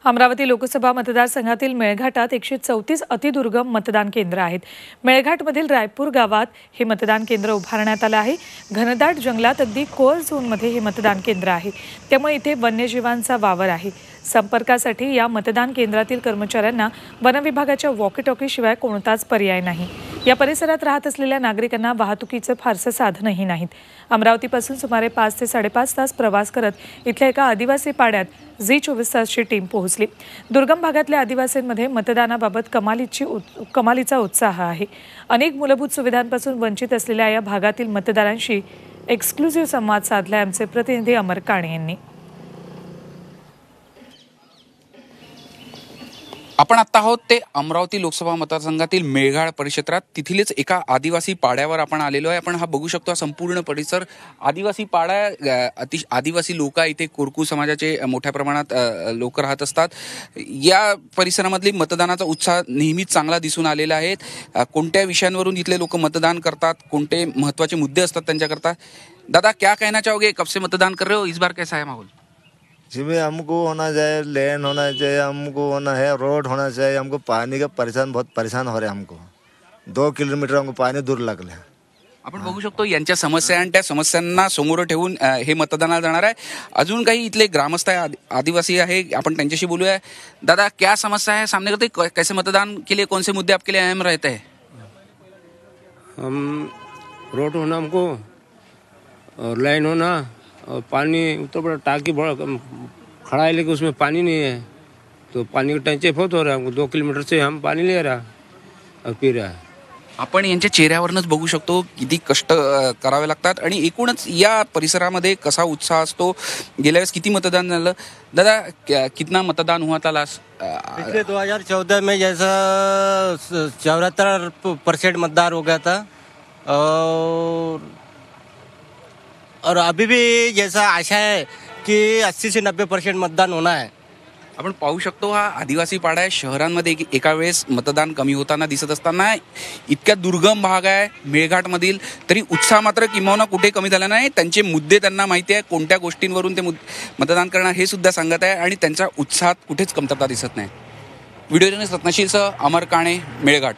अमरावती लोकसभा मतदारसंघातील मेळघाटात 134 अतिदुर्गम मतदान केंद्र आहेत। मेळघाटमधील रायपूर गावात हे मतदान केंद्र उभारण्यात आले आहे। घनदाट जंगलात अगदी कोर झोनमध्ये हे मतदान केंद्र आहे, त्यामुळे इथे वन्यजीवांचा वावर आहे। संपर्कासाठी या मतदान केंद्रातील कर्मचाऱ्यांना वन विभागाच्या वॉकी टॉकी शिवाय कोणताच पर्याय नाही। या परिसरात राहत असलेल्या नागरिकांना वाहतुकीचे फारसे साधनही नाहीत। अमरावतीपासून सुमारे 5 ते 5.5 तास प्रवास करत इथल्या एका आदिवासी पाड्यात झी24 तासची टीम पोहोचली। दुर्गम भागातल्या आदिवासींमध्ये मतदानाबाबत कमालीचा उत्साह आहे। अनेक मूलभूत सुविधांपासून वंचित असलेल्या या भागातील मतदारांशी एक्सक्लुझिव्ह संवाद साधलाय आमचे प्रतिनिधी अमर काणे यांनी। आपण आता आहोत ते अमरावती लोकसभा मतदारसंघातील मेळघाट परिक्षेत्रात। तिथलेच एका आदिवासी पाड्यावर आपण आलेलो आहे। आपण हा बघू शकतो, संपूर्ण परिसर आदिवासी पाडा, आदिवासी लोक इथे कोरकू समाजाचे मोठ्या प्रमाणात लोक राहत असतात। या परिसरामधली मतदानाचा उत्साह नेहमीच चांगला दिसून आलेला आहे। कोणत्या विषयांवरून इथले लोक मतदान करतात, कोणते महत्त्वाचे मुद्दे असतात त्यांच्याकरता। दादा, क्या कहना चाहोगे, कब से मतदान कर रहे हो, इस बार कैसा है माहौल? जी में हमको होना चाहिए, लेन होना चाहिए, हमको होना है, रोड होना चाहिए। हमको पानी का बहुत परेशान हो रहे हैं। हमको 2 किलोमीटर हमको पानी दूर लागले। आपण बघू शकतो यांच्या समस्या आणि त्या समस्यांना समोर ठेवून हे मतदानाला जाणार आहे। अजून काही इथले ग्रामस्थ आदिवासी आहे, आपण त्यांच्याशी बोलूया। दादा, क्या समस्या है सामने करते, कैसे मतदान के लिए कौन से मुद्दे आपके लिए अहम रहते हैं? हम रोड होना हमको, और लाइन होना, और पानी उत्तर प्रदेश टाकी बड़ा खड़ा है, लेकिन उसमें पानी नहीं है, तो पानी का टंचाई बहुत हो रहा है। हमको 2 किलोमीटर से हम पानी ले रहा और पी रहा है। आपण यांच्या चेहऱ्यावरच बघू शकतो किती कष्ट करावे लागतात आणि एकूणच या परिसरामध्ये कसा उत्साह असतो। गेल्या वेळेस किती मतदान झालं दादा, कितना मतदान हुआ था लास्ट? पिछले 2014 में जैसा 74% मतदान हो गया था, और अभी भी जैसा आशा है कि 80 से 90% मतदान होना है। आपण पाहू शकतो, हा आदिवासी पाडा आहे। शहरांमध्ये एका वेळेस मतदान कमी होताना दिसत असताना इतक्या दुर्गम भाग आहे मेळघाटमधील, तरी उत्साह मात्र किंबहुना कुठे कमी झाला नाही। त्यांचे मुद्दे त्यांना माहिती आहे, कोणत्या गोष्टींवरून ते मतदान करणार हे सुद्धा सांगत आहे आणि त्यांच्या उत्साहात कुठेच कमतरता दिसत नाही। व्हिडिओ जर्नलिस्ट रत्नशीलसह अमर काणे, मेळघाट।